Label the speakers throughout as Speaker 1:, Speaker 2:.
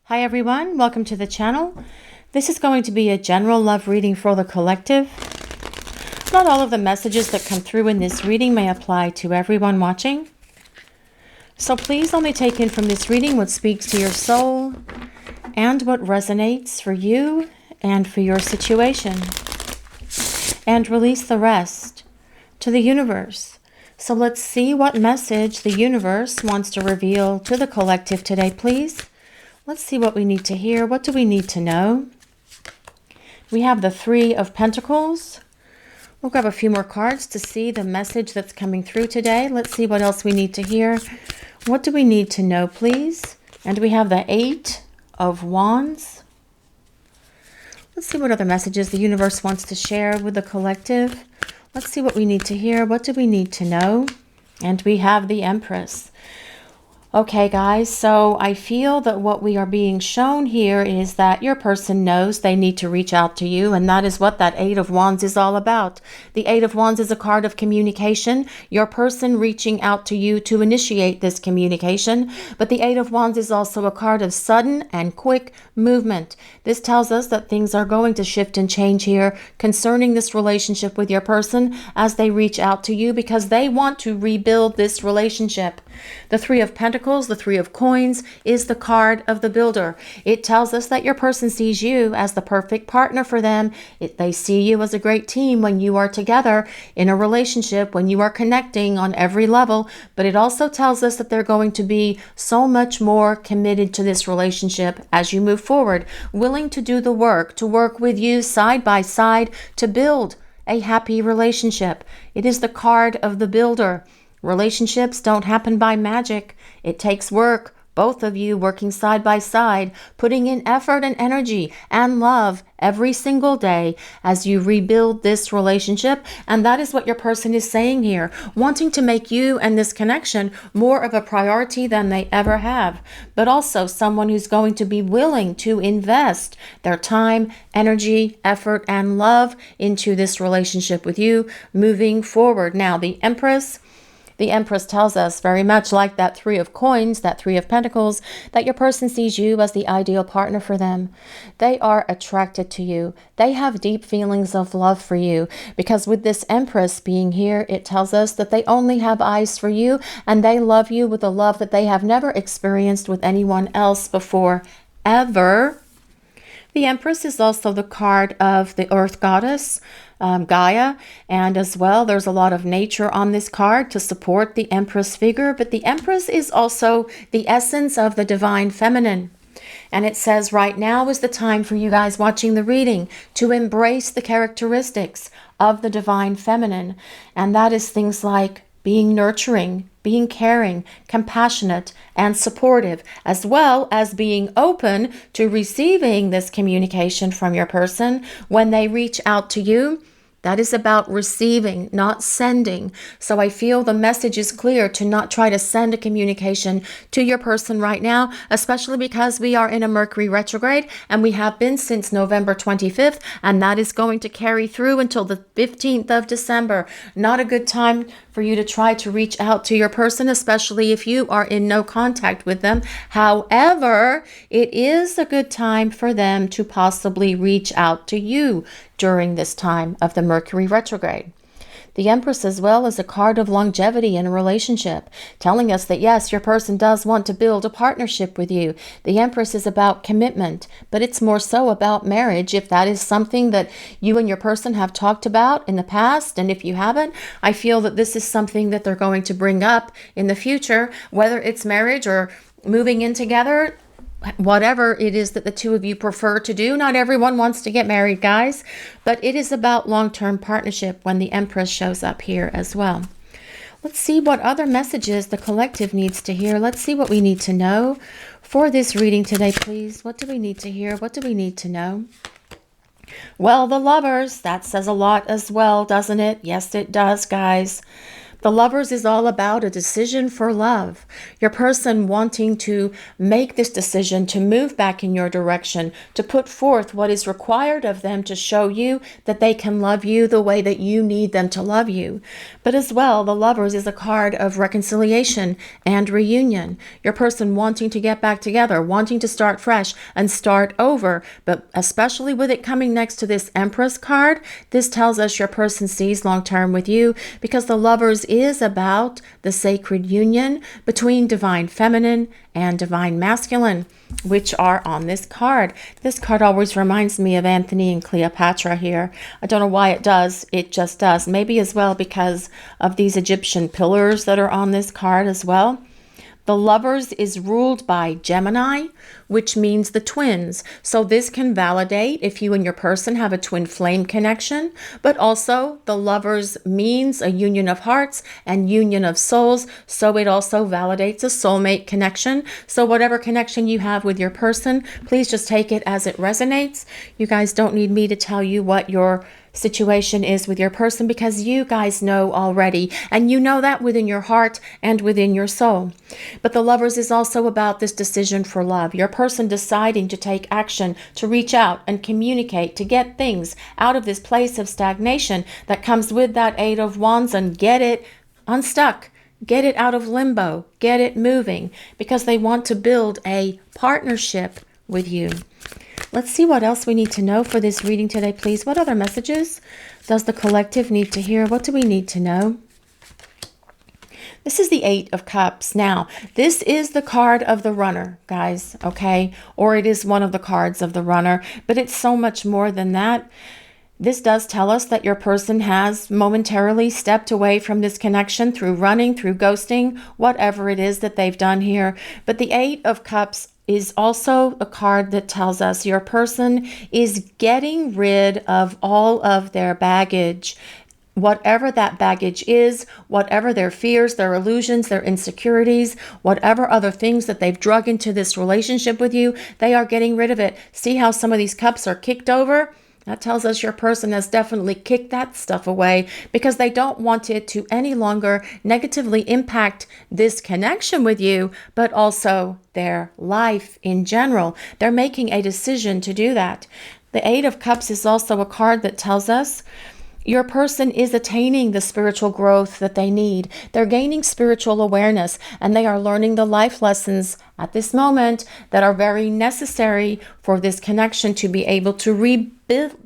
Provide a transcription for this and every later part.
Speaker 1: Hi everyone, welcome to the channel. This is going to be a general love reading for the collective. Not all of the messages that come through in this reading may apply to everyone watching. So please only take in from this reading what speaks to your soul and what resonates for you and for your situation. And release the rest to the universe. So let's see what message the universe wants to reveal to the collective today, please. Let's see what we need to hear. What do we need to know? We have the Three of Pentacles. We'll grab a few more cards to see the message that's coming through today. Let's see what else we need to hear. What do we need to know, please? And we have the Eight of Wands. Let's see what other messages the universe wants to share with the collective. Let's see what we need to hear. What do we need to know? And we have the Empress. Okay, guys, so I feel that what we are being shown here is that your person knows they need to reach out to you, and that is what that Eight of Wands is all about. The Eight of Wands is a card of communication, your person reaching out to you to initiate this communication, but the Eight of Wands is also a card of sudden and quick movement. This tells us that things are going to shift and change here concerning this relationship with your person as they reach out to you because they want to rebuild this relationship. The Three of Pentacles, the Three of Coins, is the card of the builder. It tells us that your person sees you as the perfect partner for them. They see you as a great team when you are together in a relationship, when you are connecting on every level. But it also tells us that they're going to be so much more committed to this relationship as you move forward, willing to do the work, to work with you side by side to build a happy relationship. It is the card of the builder. Relationships don't happen by magic. It takes work, both of you working side by side, putting in effort and energy and love every single day as you rebuild this relationship. And that is what your person is saying here, wanting to make you and this connection more of a priority than they ever have, but also someone who's going to be willing to invest their time, energy, effort, and love into this relationship with you moving forward. Now, the Empress tells us, very much like that Three of Coins, that Three of Pentacles, that your person sees you as the ideal partner for them. They are attracted to you. They have deep feelings of love for you because with this Empress being here, it tells us that they only have eyes for you and they love you with a love that they have never experienced with anyone else before, ever. The Empress is also the card of the Earth Goddess, Gaia, and as well there's a lot of nature on this card to support the Empress figure, but the Empress is also the essence of the Divine Feminine. And it says right now is the time for you guys watching the reading to embrace the characteristics of the Divine Feminine, and that is things like being nurturing, being caring, compassionate, and supportive, as well as being open to receiving this communication from your person when they reach out to you. That is about receiving, not sending. So I feel the message is clear to not try to send a communication to your person right now, especially because we are in a Mercury retrograde and we have been since November 25th, and that is going to carry through until the 15th of December. Not a good time for you to try to reach out to your person, especially if you are in no contact with them. However, it is a good time for them to possibly reach out to you during this time of the Mercury retrograde. The Empress as well is a card of longevity in a relationship, telling us that yes, your person does want to build a partnership with you. The Empress is about commitment, but it's more so about marriage if that is something that you and your person have talked about in the past. And if you haven't, I feel that this is something that they're going to bring up in the future, whether it's marriage or moving in together. Whatever it is that the two of you prefer to do. Not everyone wants to get married, guys, but it is about long-term partnership when the Empress shows up here as well. Let's see what other messages the collective needs to hear. Let's see what we need to know for this reading today, please. What do we need to hear? What do we need to know? Well, the Lovers, that says a lot as well, doesn't it? Yes, it does, guys. The Lovers is all about a decision for love. Your person wanting to make this decision to move back in your direction, to put forth what is required of them to show you that they can love you the way that you need them to love you. But as well, the Lovers is a card of reconciliation and reunion. Your person wanting to get back together, wanting to start fresh and start over. But especially with it coming next to this Empress card, this tells us your person sees long term with you, because the Lovers is about the sacred union between divine feminine and divine masculine, which are on this card. This card always reminds me of Anthony and Cleopatra here. I don't know why it does. It just does. Maybe as well because of these Egyptian pillars that are on this card as well. The Lovers is ruled by Gemini, which means the twins. So this can validate if you and your person have a twin flame connection, but also the Lovers means a union of hearts and union of souls. So it also validates a soulmate connection. So whatever connection you have with your person, please just take it as it resonates. You guys don't need me to tell you what your situation is with your person, because you guys know already, and you know that within your heart and within your soul. But the Lovers is also about this decision for love. Your person deciding to take action, to reach out and communicate, to get things out of this place of stagnation that comes with that Eight of Wands and get it unstuck. Get it out of limbo. Get it moving, because they want to build a partnership with you. Let's see what else we need to know for this reading today, please. What other messages does the collective need to hear? What do we need to know? This is the Eight of Cups. Now, this is the card of the runner, guys, okay? Or it is one of the cards of the runner, but it's so much more than that. This does tell us that your person has momentarily stepped away from this connection through running, through ghosting, whatever it is that they've done here. But the Eight of Cups is also a card that tells us your person is getting rid of all of their baggage. Whatever that baggage is, whatever their fears, their illusions, their insecurities, whatever other things that they've drug into this relationship with you, they are getting rid of it. See how some of these cups are kicked over? That tells us your person has definitely kicked that stuff away, because they don't want it to any longer negatively impact this connection with you, but also their life in general. They're making a decision to do that. The Eight of Cups is also a card that tells us your person is attaining the spiritual growth that they need. They're gaining spiritual awareness, and they are learning the life lessons at this moment that are very necessary for this connection to be able to rebuild,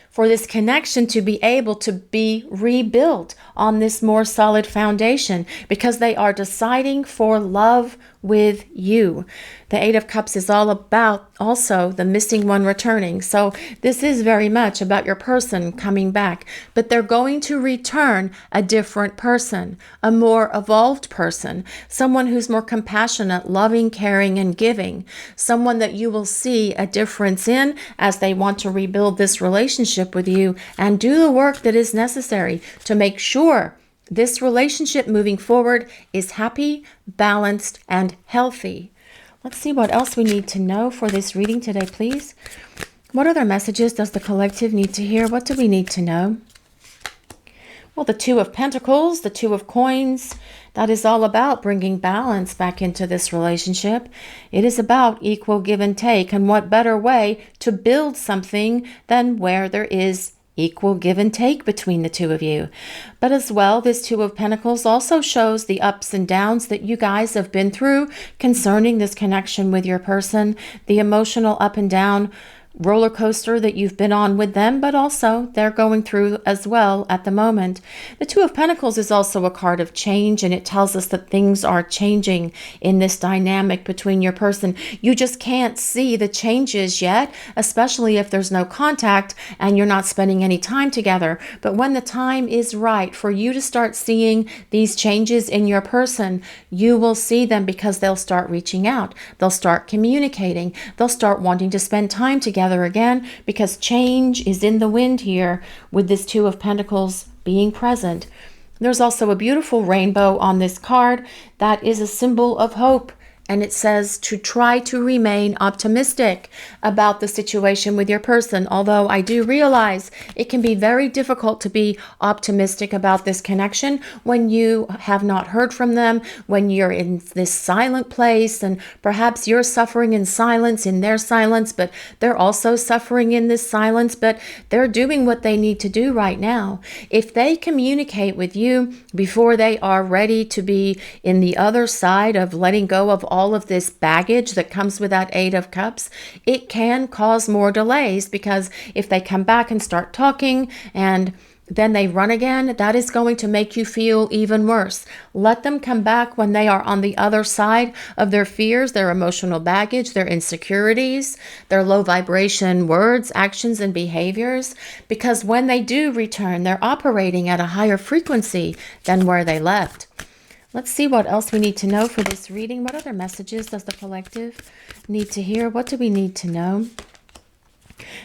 Speaker 1: for this connection to be able to be rebuilt on this more solid foundation, because they are deciding for love with you. The Eight of Cups is all about also the missing one returning. So this is very much about your person coming back, but they're going to return a different person, a more evolved person, someone who's more compassionate, loving, caring, and giving, someone that you will see a difference in as they want to rebuild this relationship with you and do the work that is necessary to make sure this relationship moving forward is happy, balanced, and healthy. Let's see what else we need to know for this reading today, please. What other messages does the collective need to hear? What do we need to know? Well, the Two of Pentacles, the Two of Coins, that is all about bringing balance back into this relationship. It is about equal give and take, and what better way to build something than where there is equal give and take between the two of you. But as well, this Two of Pentacles also shows the ups and downs that you guys have been through concerning this connection with your person, the emotional up and down roller coaster that you've been on with them, but also they're going through as well at the moment. The Two of Pentacles is also a card of change, and it tells us that things are changing in this dynamic between your person. You just can't see the changes yet, especially if there's no contact and you're not spending any time together. But when the time is right for you to start seeing these changes in your person, you will see them, because they'll start reaching out. They'll start communicating. They'll start wanting to spend time together again, because change is in the wind here with this Two of Pentacles being present. There's also a beautiful rainbow on this card that is a symbol of hope And it says to try to remain optimistic about the situation with your person. Although I do realize it can be very difficult to be optimistic about this connection when you have not heard from them, when you're in this silent place, and perhaps you're suffering in silence, in their silence, but they're also suffering in this silence, but they're doing what they need to do right now. If they communicate with you before they are ready to be in the other side of letting go of all of this baggage that comes with that Eight of Cups, it can cause more delays, because if they come back and start talking and then they run again, that is going to make you feel even worse. Let them come back when they are on the other side of their fears, their emotional baggage, their insecurities, their low vibration words, actions, and behaviors, because when they do return, they're operating at a higher frequency than where they left. Let's see what else we need to know for this reading. What other messages does the collective need to hear? What do we need to know?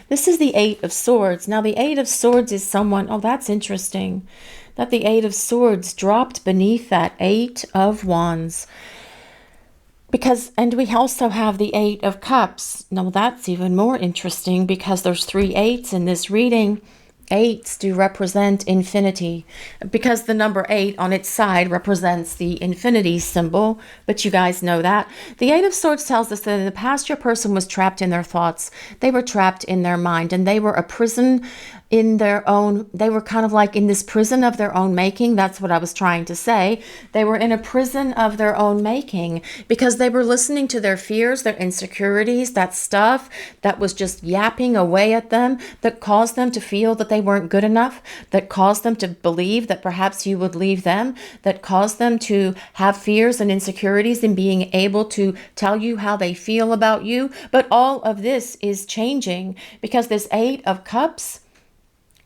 Speaker 1: This is the Eight of Swords. Now, the Eight of Swords is someone, oh, that's interesting, that the Eight of Swords dropped beneath that Eight of Wands. And we also have the Eight of Cups. Now, that's even more interesting because there's 3 eights in this reading. Eights do represent infinity, because the number 8 on its side represents the infinity symbol, but you guys know that. The Eight of Swords tells us that in the past your person was trapped in their thoughts. They were trapped in their mind, and they were a prison in their own, they were kind of like in this prison of their own making. That's what I was trying to say. They were in a prison of their own making because they were listening to their fears, their insecurities, that stuff that was just yapping away at them, that caused them to feel that they weren't good enough, that caused them to believe that perhaps you would leave them, that caused them to have fears and insecurities in being able to tell you how they feel about you. But all of this is changing because this Eight of Cups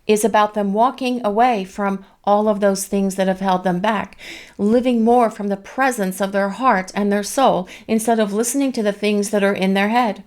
Speaker 1: is about them walking away from all of those things that have held them back, living more from the presence of their heart and their soul instead of listening to the things that are in their head.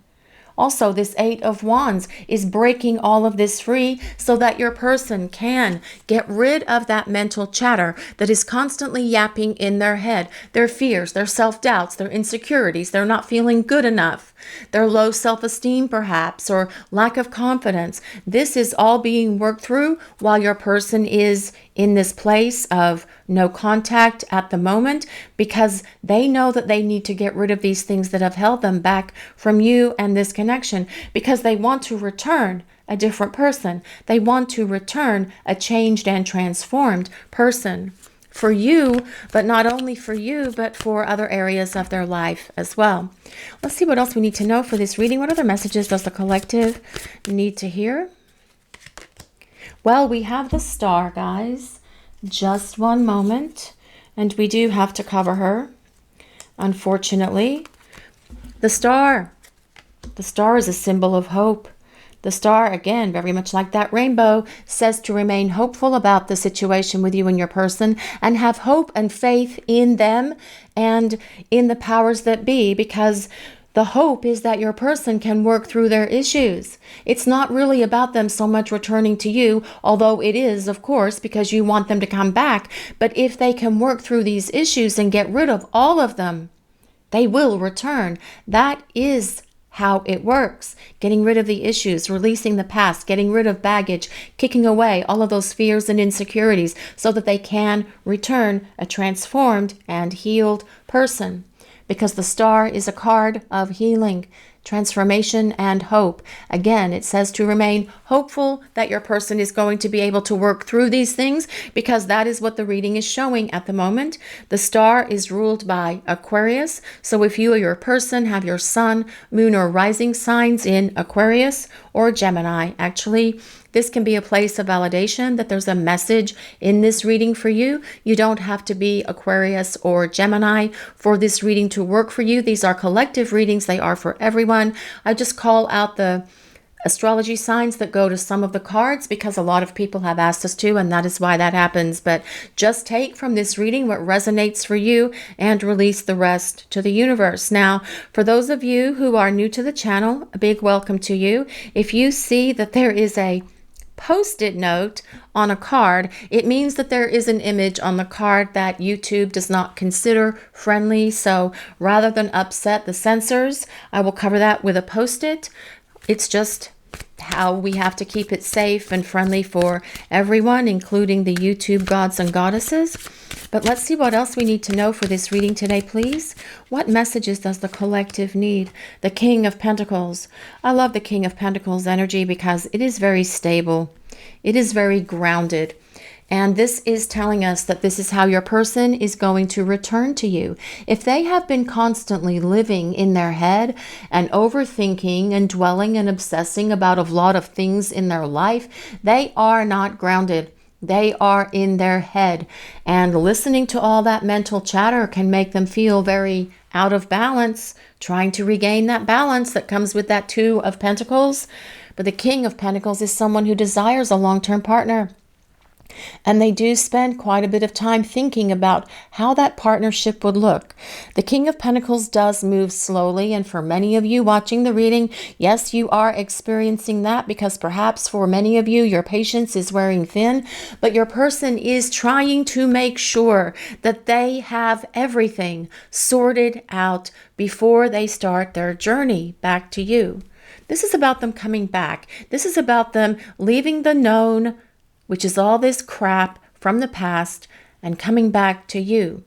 Speaker 1: Also, this Eight of Wands is breaking all of this free so that your person can get rid of that mental chatter that is constantly yapping in their head, their fears, their self-doubts, their insecurities, they're not feeling good enough, their low self-esteem perhaps, or lack of confidence. This is all being worked through while your person is in this place of no contact at the moment, because they know that they need to get rid of these things that have held them back from you and this connection, because they want to return a different person. They want to return a changed and transformed person for you, but not only for you, but for other areas of their life as well. Let's see what else we need to know for this reading. What other messages does the collective need to hear? Well, we have the Star, guys. Just one moment. And we do have to cover her, unfortunately. The Star. The Star is a symbol of hope. The Star, again, very much like that rainbow, says to remain hopeful about the situation with you and your person, and have hope and faith in them and in the powers that be, because the hope is that your person can work through their issues. It's not really about them so much returning to you, although it is, of course, because you want them to come back. But if they can work through these issues and get rid of all of them, they will return. That is how it works. Getting rid of the issues, releasing the past, getting rid of baggage, kicking away all of those fears and insecurities so that they can return a transformed and healed person. Because the Star is a card of healing, transformation, and hope. Again, it says to remain hopeful that your person is going to be able to work through these things, because that is what the reading is showing at the moment. The Star is ruled by Aquarius. So if you or your person have your sun, moon, or rising signs in Aquarius or Gemini, actually, this can be a place of validation that there's a message in this reading for you. You don't have to be Aquarius or Gemini for this reading to work for you. These are collective readings. They are for everyone. I just call out the astrology signs that go to some of the cards because a lot of people have asked us to, and that is why that happens. But just take from this reading what resonates for you and release the rest to the universe. Now, for those of you who are new to the channel, a big welcome to you. If you see that there is a Post-it note on a card, it means that there is an image on the card that YouTube does not consider friendly. So rather than upset the censors, I will cover that with a post-it. It's just how we have to keep it safe and friendly for everyone, including the YouTube gods and goddesses. But let's see what else we need to know for this reading today, please. What messages does the collective need? The King of Pentacles. I love the King of Pentacles energy because it is very stable. It is very grounded. And this is telling us that this is how your person is going to return to you. If they have been constantly living in their head and overthinking and dwelling and obsessing about a lot of things in their life, they are not grounded. They are in their head. And listening to all that mental chatter can make them feel very out of balance, trying to regain that balance that comes with that Two of Pentacles. But the King of Pentacles is someone who desires a long-term partner. And they do spend quite a bit of time thinking about how that partnership would look. The King of Pentacles does move slowly, and for many of you watching the reading, yes, you are experiencing that because perhaps for many of you, your patience is wearing thin, but your person is trying to make sure that they have everything sorted out before they start their journey back to you. This is about them coming back. This is about them leaving the known, which is all this crap from the past, and coming back to you,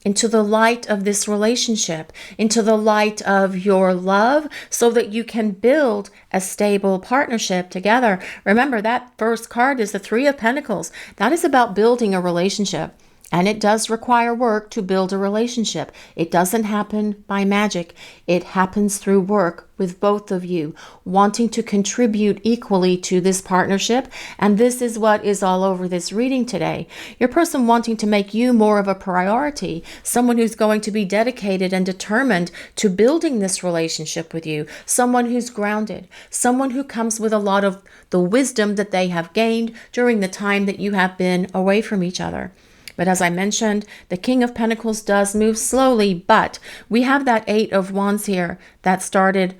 Speaker 1: into the light of this relationship, into the light of your love, so that you can build a stable partnership together. Remember, that first card is the Three of Pentacles. That is about building a relationship. And it does require work to build a relationship. It doesn't happen by magic. It happens through work with both of you wanting to contribute equally to this partnership. And this is what is all over this reading today. Your person wanting to make you more of a priority, someone who's going to be dedicated and determined to building this relationship with you, someone who's grounded, someone who comes with a lot of the wisdom that they have gained during the time that you have been away from each other. But as I mentioned, the King of Pentacles does move slowly, but we have that Eight of Wands here that started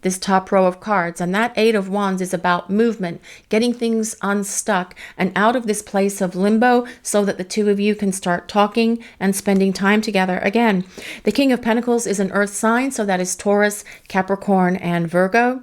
Speaker 1: this top row of cards. And that Eight of Wands is about movement, getting things unstuck and out of this place of limbo so that the two of you can start talking and spending time together again. The King of Pentacles is an earth sign, so that is Taurus, Capricorn, and Virgo.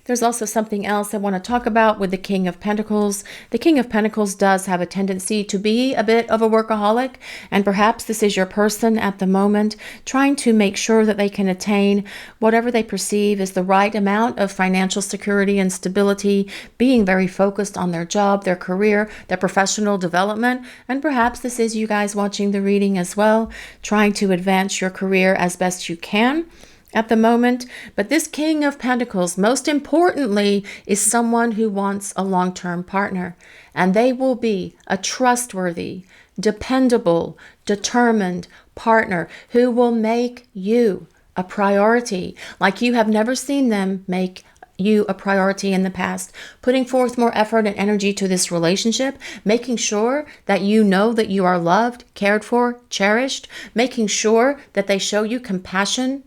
Speaker 1: There's also something else I want to talk about with the King of Pentacles. The King of Pentacles does have a tendency to be a bit of a workaholic, and perhaps this is your person at the moment trying to make sure that they can attain whatever they perceive is the right amount of financial security and stability, being very focused on their job, their career, their professional development, and perhaps this is you guys watching the reading as well, trying to advance your career as best you can at the moment. But this King of Pentacles, most importantly, is someone who wants a long-term partner, and they will be a trustworthy, dependable, determined partner who will make you a priority like you have never seen them make you a priority in the past, putting forth more effort and energy to this relationship, making sure that you know that you are loved, cared for, cherished, making sure that they show you compassion,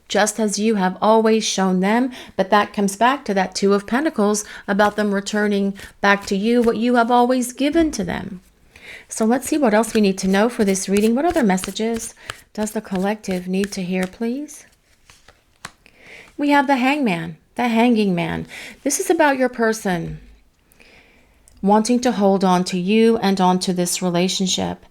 Speaker 1: just as you have always shown them. But that comes back to that Two of Pentacles, about them returning back to you what you have always given to them. So let's see what else we need to know for this reading. What other messages does the collective need to hear, please? We have the Hangman, the Hanging Man. This is about your person wanting to hold on to you and onto this relationship.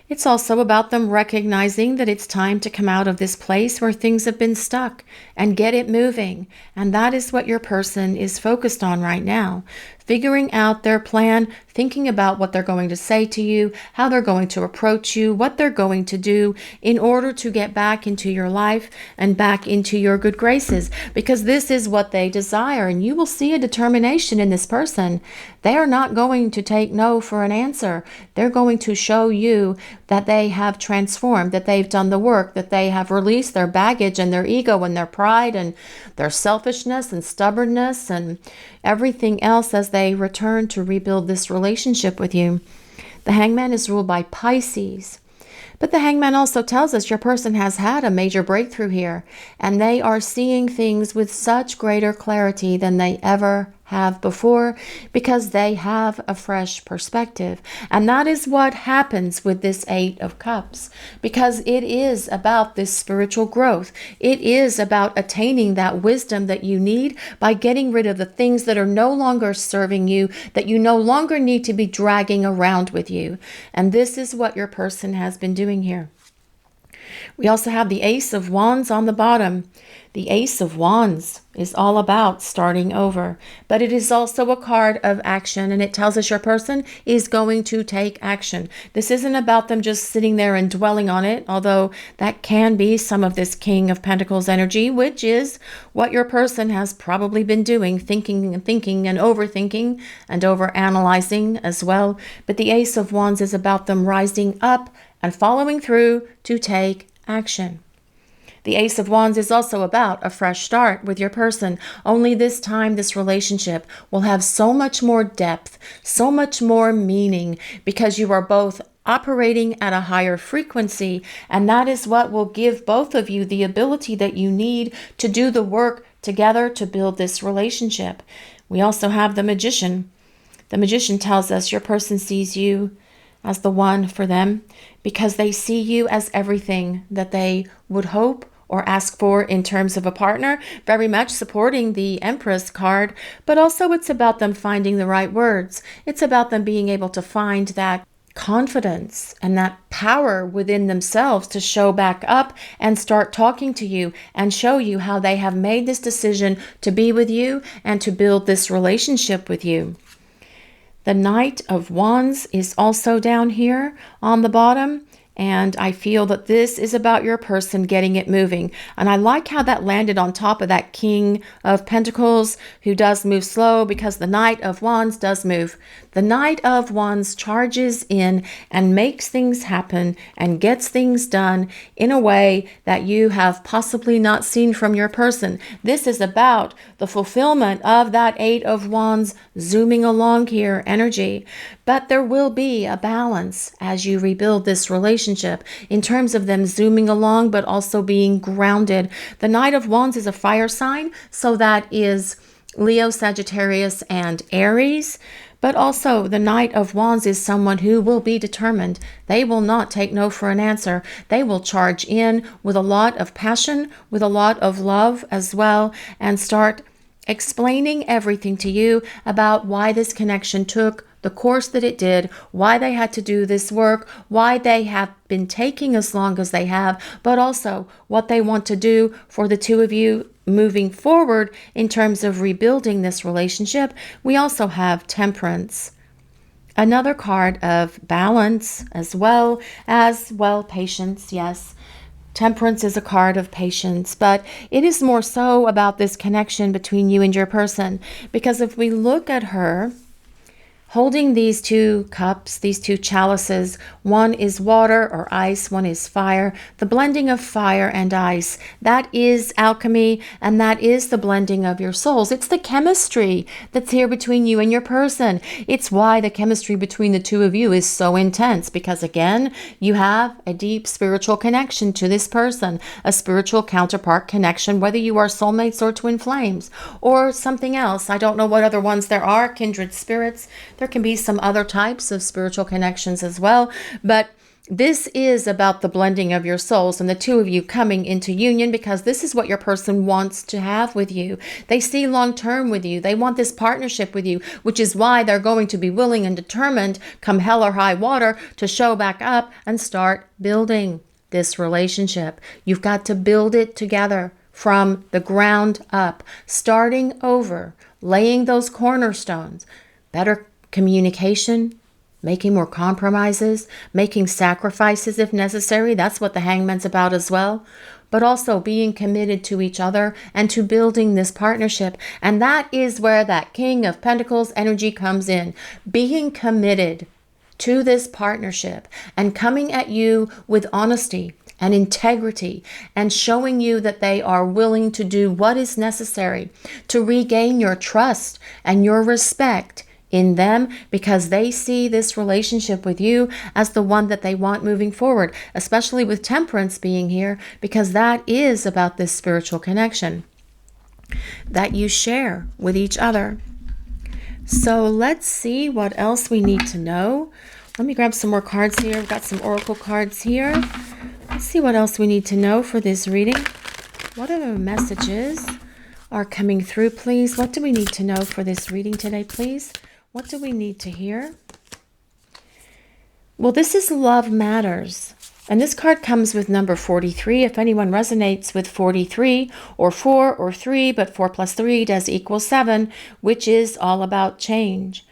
Speaker 1: It's also about them recognizing that it's time to come out of this place where things have been stuck and get it moving. And that is what your person is focused on right now. Figuring out their plan, thinking about what they're going to say to you, how they're going to approach you, what they're going to do in order to get back into your life and back into your good graces, because this is what they desire. And you will see a determination in this person. They are not going to take no for an answer. They're going to show you that they have transformed, that they've done the work, that they have released their baggage and their ego and their pride and their selfishness and stubbornness and everything else as they return to rebuild this relationship with you. The Hangman is ruled by Pisces. But the Hangman also tells us your person has had a major breakthrough here, and they are seeing things with such greater clarity than they ever have before, because they have a fresh perspective. And that is what happens with this Eight of Cups, because it is about this spiritual growth. It is about attaining that wisdom that you need by getting rid of the things that are no longer serving you, that you no longer need to be dragging around with you. And this is what your person has been doing here. We also have the Ace of Wands on the bottom. The Ace of Wands is all about starting over, but it is also a card of action, and it tells us your person is going to take action. This isn't about them just sitting there and dwelling on it, although that can be some of this King of Pentacles energy, which is what your person has probably been doing, thinking and overthinking and overanalyzing as well. But the Ace of Wands is about them rising up and following through to take action. The Ace of Wands is also about a fresh start with your person. Only this time, this relationship will have so much more depth, so much more meaning, because you are both operating at a higher frequency. And that is what will give both of you the ability that you need to do the work together to build this relationship. We also have the Magician. The Magician tells us your person sees you as the one for them, because they see you as everything that they would hope or ask for in terms of a partner, very much supporting the Empress card, but also it's about them finding the right words. It's about them being able to find that confidence and that power within themselves to show back up and start talking to you and show you how they have made this decision to be with you and to build this relationship with you. The Knight of Wands is also down here on the bottom. And I feel that this is about your person getting it moving. And I like how that landed on top of that King of Pentacles, who does move slow, because the Knight of Wands does move. The Knight of Wands charges in and makes things happen and gets things done in a way that you have possibly not seen from your person. This is about the fulfillment of that Eight of Wands zooming along here energy. But there will be a balance as you rebuild this relationship in terms of them zooming along, but also being grounded. The Knight of Wands is a fire sign, so that is Leo, Sagittarius, and Aries. But also the Knight of Wands is someone who will be determined. They will not take no for an answer. They will charge in with a lot of passion, with a lot of love as well, and start explaining everything to you about why this connection took the course that it did, why they had to do this work, why they have been taking as long as they have, but also what they want to do for the two of you moving forward in terms of rebuilding this relationship. We also have Temperance, another card of balance as well patience. Yes, Temperance is a card of patience, but it is more so about this connection between you and your person, because if we look at her holding these two cups, these two chalices, one is water or ice, one is fire. The blending of fire and ice, that is alchemy, and that is the blending of your souls. It's the chemistry that's here between you and your person. It's why the chemistry between the two of you is so intense, because again, you have a deep spiritual connection to this person, a spiritual counterpart connection, whether you are soulmates or twin flames or something else. I don't know what other ones there are, kindred spirits. There can be some other types of spiritual connections as well, but this is about the blending of your souls and the two of you coming into union, because this is what your person wants to have with you. They see long-term with you. They want this partnership with you, which is why they're going to be willing and determined, come hell or high water, to show back up and start building this relationship. You've got to build it together from the ground up, starting over, laying those cornerstones, better communication, making more compromises, making sacrifices if necessary. That's what the Hangman's about as well. But also being committed to each other and to building this partnership. And that is where that King of Pentacles energy comes in. Being committed to this partnership and coming at you with honesty and integrity, and showing you that they are willing to do what is necessary to regain your trust and your respect in them, because they see this relationship with you as the one that they want moving forward, especially with Temperance being here, because that is about this spiritual connection that you share with each other. So let's see what else we need to know. Let me grab some more cards here. We've got some oracle cards here. Let's see what else we need to know for this reading. What other messages are coming through, please? What do we need to know for this reading today, please? What do we need to hear? Well, this is Love Matters. And this card comes with number 43. If anyone resonates with 43 or 4 or 3, but 4 plus 3 does equal 7, which is all about change.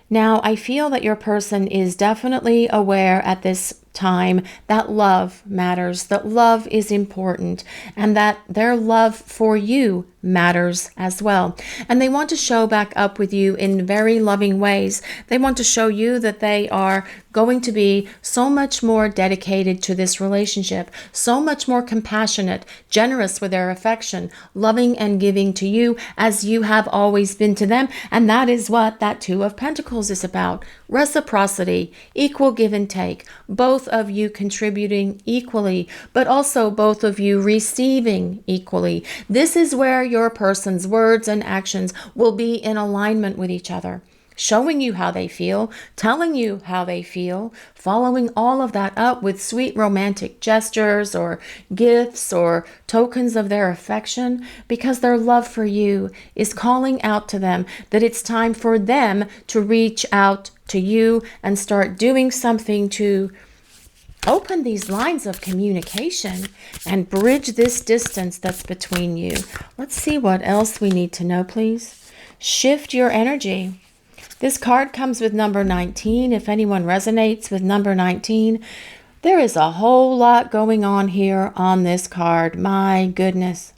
Speaker 1: Now, I feel that your person is definitely aware at this time that love matters, that love is important, and that their love for you matters as well. And they want to show back up with you in very loving ways. They want to show you that they are going to be so much more dedicated to this relationship, so much more compassionate, generous with their affection, loving and giving to you as you have always been to them. And that is what that Two of Pentacles is about. Reciprocity, equal give and take, both of you contributing equally, but also both of you receiving equally. This is where your person's words and actions will be in alignment with each other, showing you how they feel, telling you how they feel, following all of that up with sweet romantic gestures or gifts or tokens of their affection, because their love for you is calling out to them that it's time for them to reach out to you and start doing something to open these lines of communication and bridge this distance that's between you. Let's see what else we need to know, please. Shift your energy. This card comes with number 19. If anyone resonates with number 19, there is a whole lot going on here on this card. My goodness.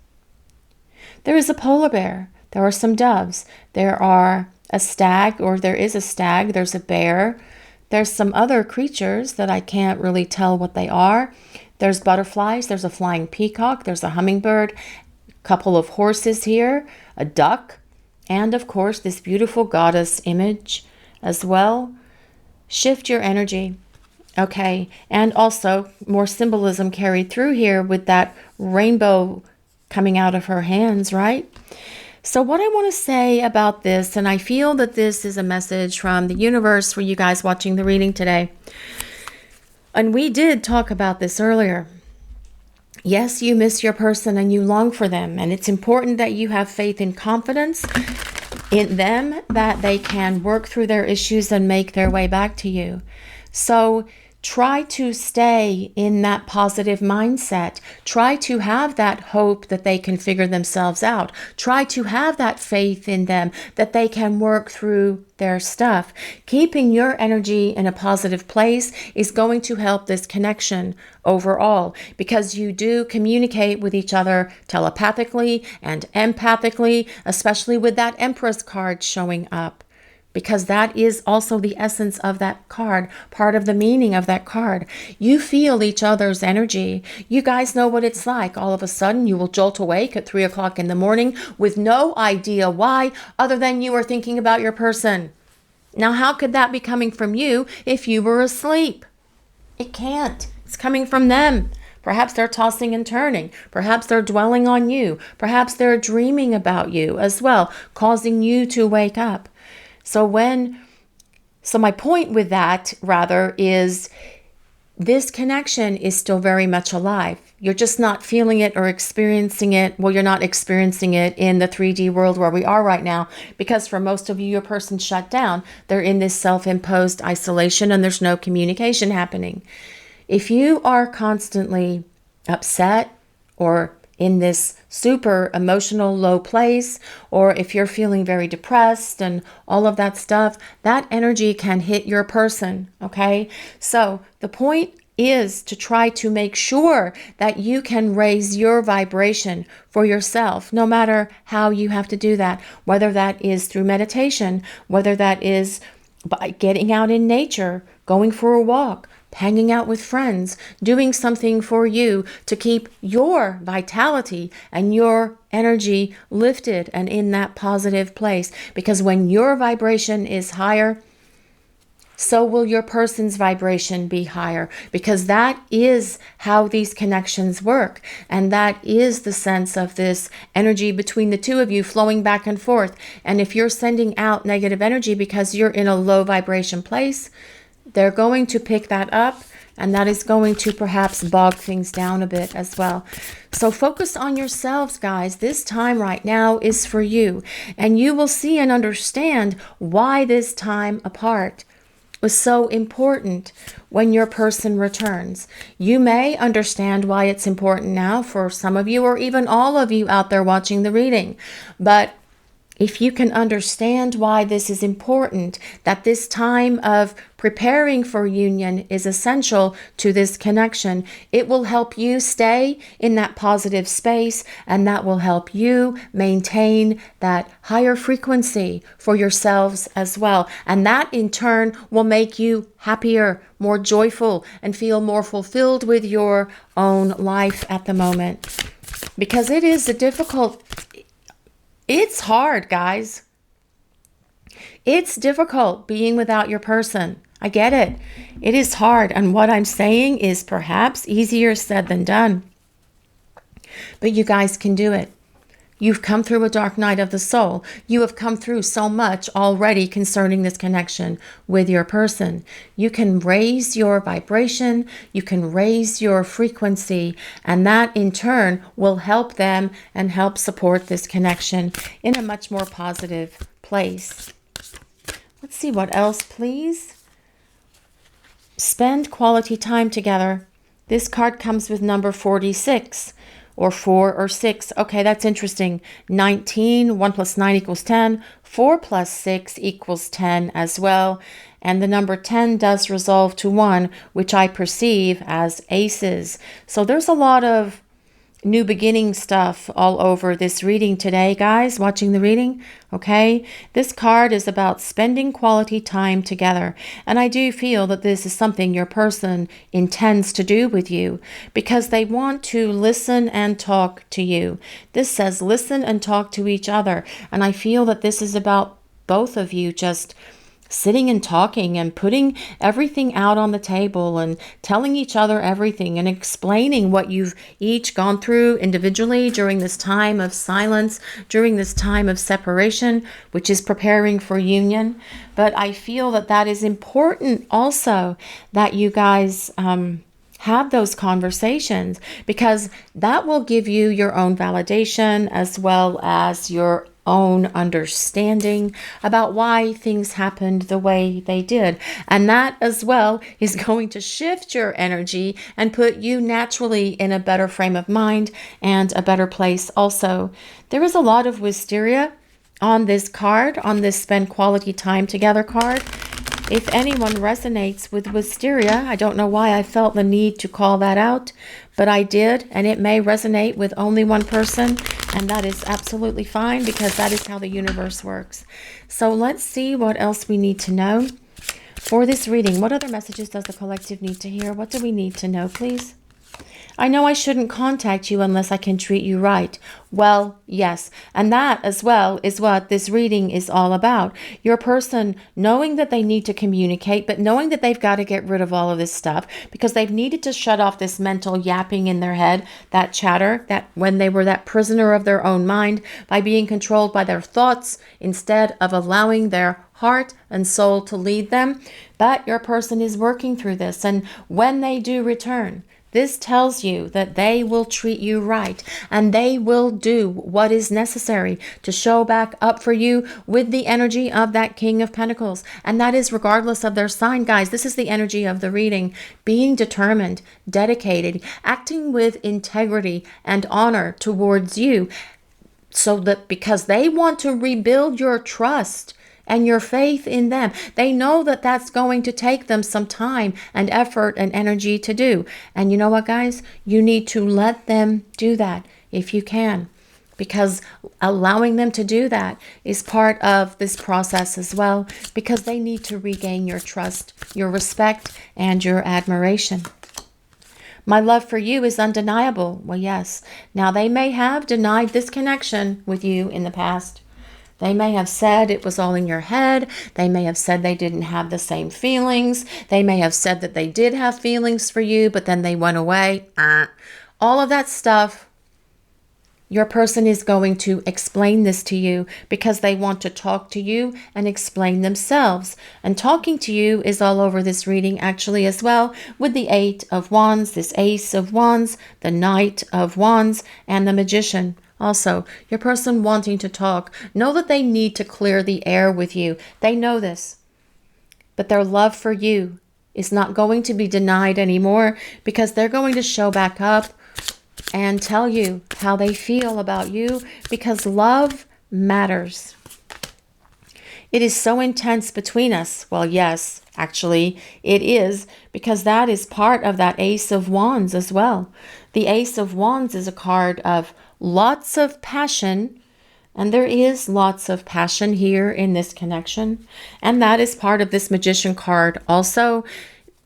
Speaker 1: There is a polar bear. There are some doves. There are a stag, or there is a stag. There's a bear. There's some other creatures that I can't really tell what they are. There's butterflies. There's a flying peacock. There's a hummingbird. A couple of horses here. A duck. And of course, this beautiful goddess image as well. Shift your energy. Okay. And also more symbolism carried through here with that rainbow coming out of her hands, right? So what I want to say about this, and I feel that this is a message from the universe for you guys watching the reading today. And we did talk about this earlier. Yes, you miss your person and you long for them. And it's important that you have faith and confidence in them, that they can work through their issues and make their way back to you. So try to stay in that positive mindset. Try to have that hope that they can figure themselves out. Try to have that faith in them that they can work through their stuff. Keeping your energy in a positive place is going to help this connection overall, because you do communicate with each other telepathically and empathically, especially with that Empress card showing up. Because that is also the essence of that card, part of the meaning of that card. You feel each other's energy. You guys know what it's like. All of a sudden, you will jolt awake at 3 o'clock in the morning with no idea why, other than you were thinking about your person. Now, how could that be coming from you if you were asleep? It can't. It's coming from them. Perhaps they're tossing and turning. Perhaps they're dwelling on you. Perhaps they're dreaming about you as well, causing you to wake up. So my point with that rather is this connection is still very much alive. You're just not feeling it or experiencing it. Well, you're not experiencing it in the 3D world where we are right now, because for most of you, your person's shut down. They're in this self-imposed isolation and there's no communication happening. If you are constantly upset or in this super emotional low place, or if you're feeling very depressed and all of that stuff, that energy can hit your person, okay? So the point is to try to make sure that you can raise your vibration for yourself, no matter how you have to do that, whether that is through meditation, whether that is by getting out in nature, going for a walk, hanging out with friends, doing something for you to keep your vitality and your energy lifted and in that positive place. Because when your vibration is higher, so will your person's vibration be higher, because that is how these connections work. And that is the sense of this energy between the two of you flowing back and forth. And if you're sending out negative energy because you're in a low vibration place, they're going to pick that up, and that is going to perhaps bog things down a bit as well. So focus on yourselves, guys. This time right now is for you, and you will see and understand why this time apart was so important when your person returns. You may understand why it's important now for some of you, or even all of you out there watching the reading. But if you can understand why this is important, that this time of preparing for union is essential to this connection, it will help you stay in that positive space, and that will help you maintain that higher frequency for yourselves as well. And that in turn will make you happier, more joyful, and feel more fulfilled with your own life at the moment. Because it is it's hard, guys. It's difficult being without your person. I get it. It is hard. And what I'm saying is perhaps easier said than done. But you guys can do it. You've come through a dark night of the soul. You have come through so much already concerning this connection with your person. You can raise your vibration, you can raise your frequency, and that in turn will help them and help support this connection in a much more positive place. Let's see what else, please. Spend quality time together. This card comes with number 46. Or 4 or 6. Okay, that's interesting. 19, 1 plus 9 equals 10. 4 plus 6 equals 10 as well. And the number 10 does resolve to 1, which I perceive as aces. So there's a lot of new beginning stuff all over this reading today, guys, watching the reading. Okay, this card is about spending quality time together, and I do feel that this is something your person intends to do with you, because they want to listen and talk to you. This says listen and talk to each other, and I feel that this is about both of you just sitting and talking and putting everything out on the table and telling each other everything and explaining what you've each gone through individually during this time of silence, during this time of separation, which is preparing for union. But I feel that that is important also, that you guys have those conversations, because that will give you your own validation as well as your own understanding about why things happened the way they did. And that as well is going to shift your energy and put you naturally in a better frame of mind and a better place also. There is a lot of wisteria on this card, on this spend quality time together card. If anyone resonates with wisteria, I don't know why I felt the need to call that out, but I did, and it may resonate with only one person, and that is absolutely fine, because that is how the universe works. So let's see what else we need to know for this reading. What other messages does the collective need to hear? What do we need to know, please? I know I shouldn't contact you unless I can treat you right. Well, yes. And that as well is what this reading is all about. Your person knowing that they need to communicate, but knowing that they've got to get rid of all of this stuff, because they've needed to shut off this mental yapping in their head, that chatter, that when they were that prisoner of their own mind, by being controlled by their thoughts instead of allowing their heart and soul to lead them. But your person is working through this. And when they do return, this tells you that they will treat you right, and they will do what is necessary to show back up for you with the energy of that King of Pentacles. And that is regardless of their sign, guys. This is the energy of the reading. Being determined, dedicated, acting with integrity and honor towards you, so that because they want to rebuild your trust and your faith in them. They know that that's going to take them some time and effort and energy to do. And you know what, guys? You need to let them do that if you can, because allowing them to do that is part of this process as well, because they need to regain your trust, your respect, and your admiration. My love for you is undeniable. Well, yes. Now, they may have denied this connection with you in the past, They may have said it was all in your head. They may have said they didn't have the same feelings. They may have said that they did have feelings for you, but then they went away. All of that stuff, your person is going to explain this to you because they want to talk to you and explain themselves. And talking to you is all over this reading actually as well, with the 8 of Wands, this Ace of Wands, the Knight of Wands, and the Magician. Also, your person wanting to talk, know that they need to clear the air with you. They know this. But their love for you is not going to be denied anymore because they're going to show back up and tell you how they feel about you because love matters. It is so intense between us. Well, yes, actually, it is because that is part of that Ace of Wands as well. The Ace of Wands is a card of lots of passion, and there is lots of passion here in this connection. And that is part of this Magician card also.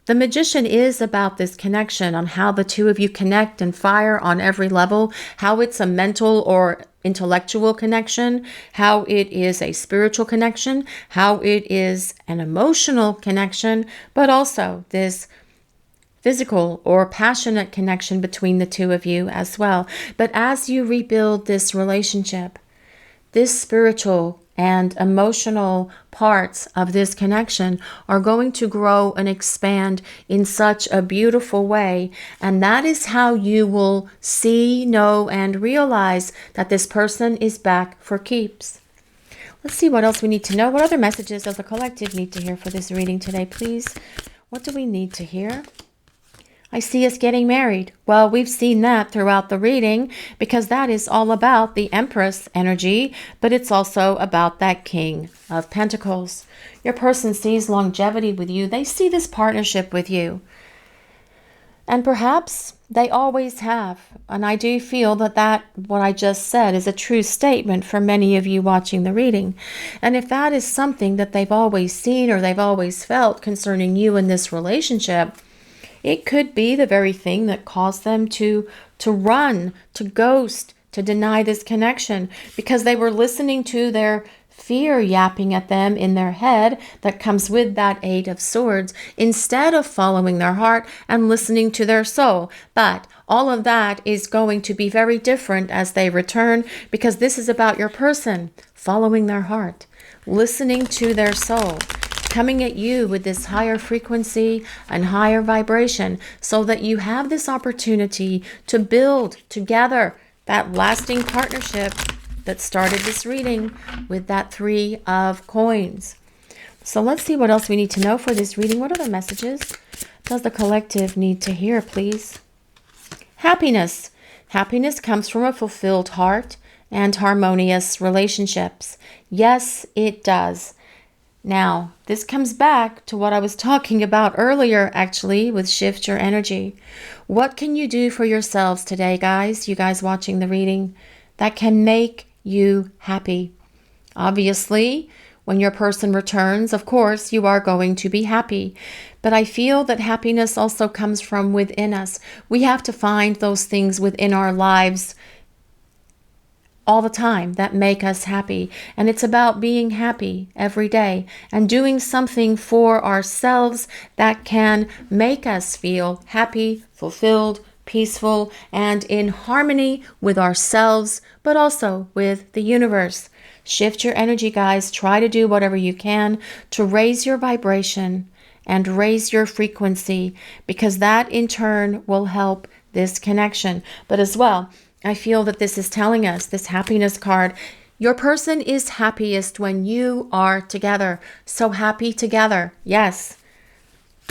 Speaker 1: The Magician is about this connection, on how the two of you connect and fire on every level, how it's a mental or intellectual connection, how it is a spiritual connection, how it is an emotional connection, but also this physical or passionate connection between the two of you as well. But as you rebuild this relationship, this spiritual and emotional parts of this connection are going to grow and expand in such a beautiful way. And that is how you will see, know, and realize that this person is back for keeps. Let's see what else we need to know. What other messages does the collective need to hear for this reading today, please? What do we need to hear? I see us getting married. Well, we've seen that throughout the reading because that is all about the Empress energy, but it's also about that King of Pentacles. Your person sees longevity with you. They see this partnership with you. And perhaps they always have. And I do feel that what I just said is a true statement for many of you watching the reading. And if that is something that they've always seen or they've always felt concerning you in this relationship, it could be the very thing that caused them to run, to ghost, to deny this connection, because they were listening to their fear yapping at them in their head that comes with that 8 of Swords, instead of following their heart and listening to their soul. But all of that is going to be very different as they return, because this is about your person following their heart, listening to their soul, coming at you with this higher frequency and higher vibration, so that you have this opportunity to build together that lasting partnership that started this reading with that 3 of Coins. So let's see what else we need to know for this reading. What other messages does the collective need to hear, please? Happiness. Happiness comes from a fulfilled heart and harmonious relationships. Yes, it does. Now, this comes back to what I was talking about earlier, actually, with Shift Your Energy. What can you do for yourselves today, guys, you guys watching the reading, that can make you happy? Obviously, when your person returns, of course, you are going to be happy. But I feel that happiness also comes from within us. We have to find those things within our lives all the time that make us happy. And it's about being happy every day and doing something for ourselves that can make us feel happy, fulfilled, peaceful, and in harmony with ourselves, but also with the universe. Shift your energy, guys. Try to do whatever you can to raise your vibration and raise your frequency, because that in turn will help this connection. But as well, I feel that this is telling us, this happiness card, your person is happiest when you are together. So happy together. Yes.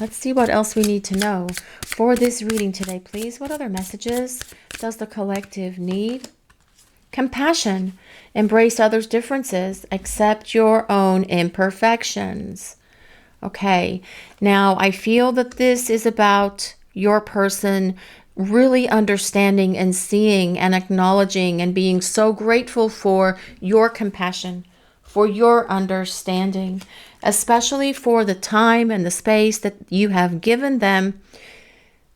Speaker 1: Let's see what else we need to know for this reading today, please. What other messages does the collective need? Compassion. Embrace others' differences. Accept your own imperfections. Okay. Now, I feel that this is about your person really understanding and seeing and acknowledging and being so grateful for your compassion, for your understanding, especially for the time and the space that you have given them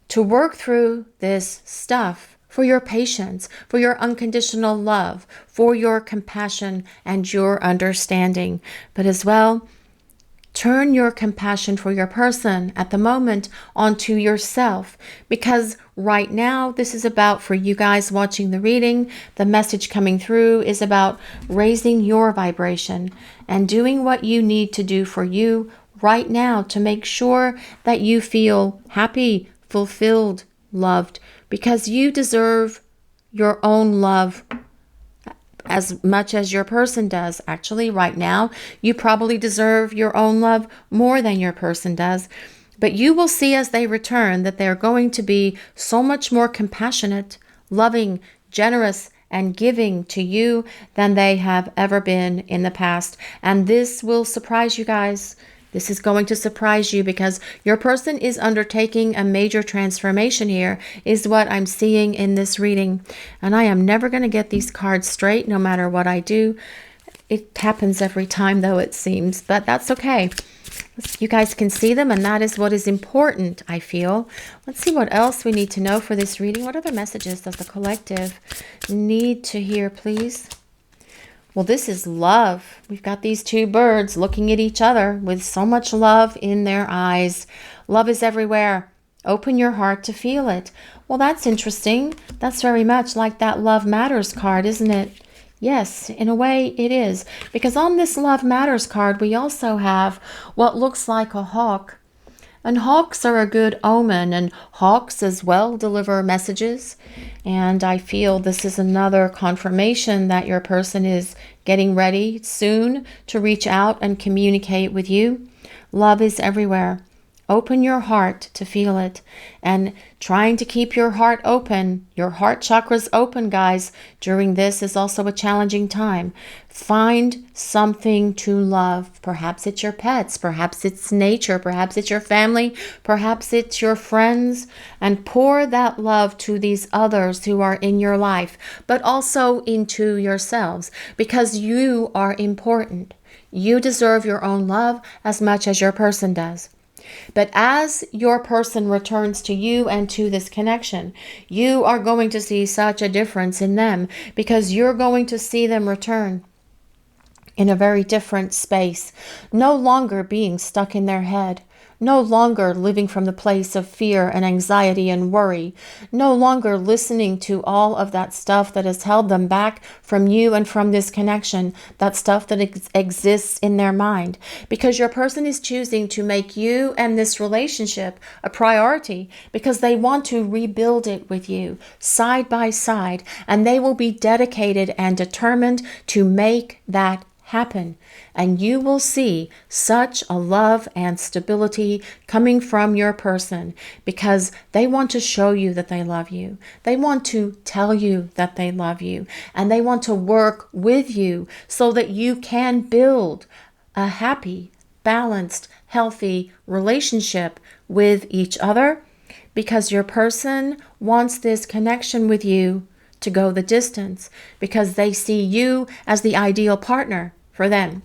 Speaker 1: to work through this stuff for your patience, for your unconditional love, for your compassion and your understanding. But as well, turn your compassion for your person at the moment onto yourself, because right now this is about, for you guys watching the reading, the message coming through is about raising your vibration and doing what you need to do for you right now to make sure that you feel happy, fulfilled, loved, because you deserve your own love as much as your person does. Actually, right now, you probably deserve your own love more than your person does. But you will see as they return that they're going to be so much more compassionate, loving, generous, and giving to you than they have ever been in the past. And this will surprise you guys. This is going to surprise you because your person is undertaking a major transformation here, is what I'm seeing in this reading. And I am never going to get these cards straight no matter what I do. It happens every time though, it seems, but that's okay. You guys can see them, and that is what is important, I feel. Let's see what else we need to know for this reading. What other messages does the collective need to hear, please? Well, this is love. We've got these two birds looking at each other with so much love in their eyes. Love is everywhere. Open your heart to feel it. Well, that's interesting. That's very much like that Love Matters card, isn't it? Yes, in a way it is. Because on this Love Matters card, we also have what looks like a hawk. And hawks are a good omen, and hawks as well deliver messages. And I feel this is another confirmation that your person is getting ready soon to reach out and communicate with you. Love is everywhere. Open your heart to feel it, and trying to keep your heart open, your heart chakras open, guys, during this is also a challenging time. Find something to love. Perhaps it's your pets, perhaps it's nature, perhaps it's your family, perhaps it's your friends, and pour that love to these others who are in your life, but also into yourselves, because you are important. You deserve your own love as much as your person does. But as your person returns to you and to this connection, you are going to see such a difference in them, because you're going to see them return in a very different space, no longer being stuck in their head, no longer living from the place of fear and anxiety and worry, no longer listening to all of that stuff that has held them back from you and from this connection, that stuff that exists in their mind, because your person is choosing to make you and this relationship a priority, because they want to rebuild it with you side by side, and they will be dedicated and determined to make that happen. And you will see such a love and stability coming from your person, because they want to show you that they love you. They want to tell you that they love you, and they want to work with you so that you can build a happy, balanced, healthy relationship with each other, because your person wants this connection with you to go the distance, because they see you as the ideal partner for them.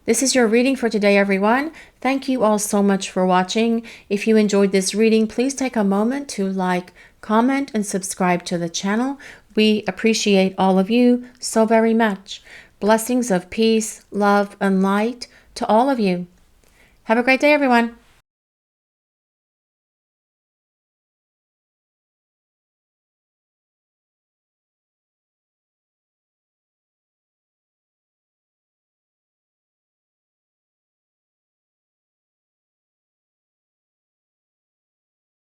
Speaker 1: This is your reading for today, everyone. Thank you all so much for watching. If you enjoyed this reading, please take a moment to like, comment, and subscribe to the channel. We appreciate all of you so very much. Blessings of peace, love, and light to all of you. Have a great day, everyone.